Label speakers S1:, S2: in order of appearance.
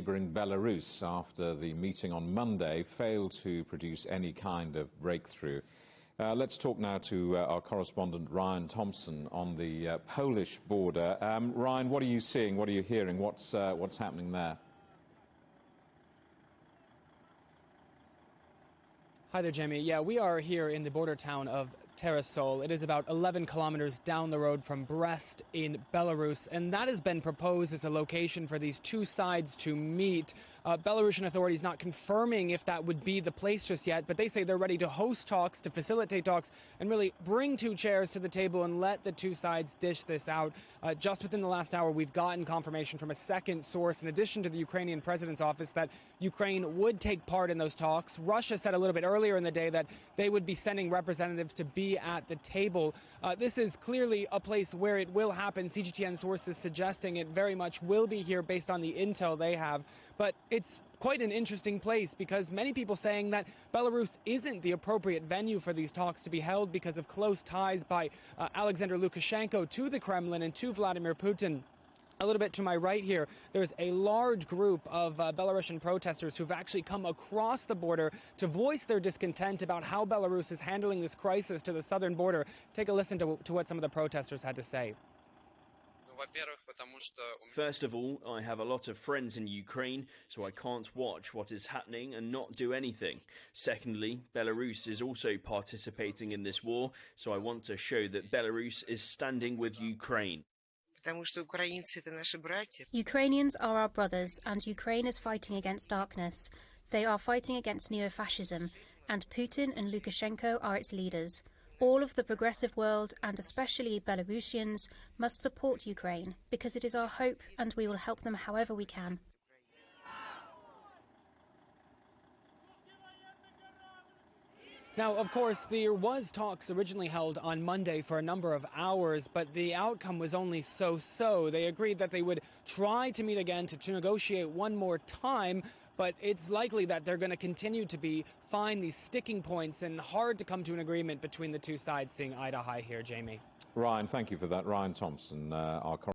S1: neighbouring Belarus after the meeting on Monday failed to produce any kind of breakthrough. Let's talk now to our correspondent Ryan Thompson on the Polish border. Ryan, what are you seeing? What are you hearing? What's happening there?
S2: Hi there, Jamie. Yeah, we are here in the border town of Terasol. It is about 11 kilometers down the road from Brest in Belarus, and that has been proposed as a location for these two sides to meet. Belarusian authorities not confirming if that would be the place just yet, but they say they're ready to host talks, to facilitate talks, and really bring two chairs to the table and let the two sides dish this out. Just within the last hour, we've gotten confirmation from a second source, in addition to the Ukrainian president's office, that Ukraine would take part in those talks. Russia said a little bit earlier in the day that they would be sending representatives to be at the table. This is clearly a place where it will happen. CGTN sources suggesting it very much will be here based on the intel they have. But it's quite an interesting place because many people saying that Belarus isn't the appropriate venue for these talks to be held because of close ties by Alexander Lukashenko to the Kremlin and to Vladimir Putin. A little bit to my right here, there's a large group of Belarusian protesters who've actually come across the border to voice their discontent about how Belarus is handling this crisis to the southern border. Take a listen to what some of the protesters had to say.
S3: First of all, I have a lot of friends in Ukraine, so I can't watch what is happening and not do anything. Secondly, Belarus is also participating in this war, so I want to show that Belarus is standing with Ukraine.
S4: Ukrainians are our brothers, and Ukraine is fighting against darkness. They are fighting against neo-fascism, and Putin and Lukashenko are its leaders. All of the progressive world, and especially Belarusians, must support Ukraine, because it is our hope, and we will help them however we can.
S2: Now, of course, there was talks originally held on Monday for a number of hours, but the outcome was only so-so. They agreed that they would try to meet again to negotiate one more time, but it's likely that they're going to continue to find these sticking points and hard to come to an agreement between the two sides seeing eye to eye here, Jamie.
S1: Ryan, thank you for that. Ryan Thompson, our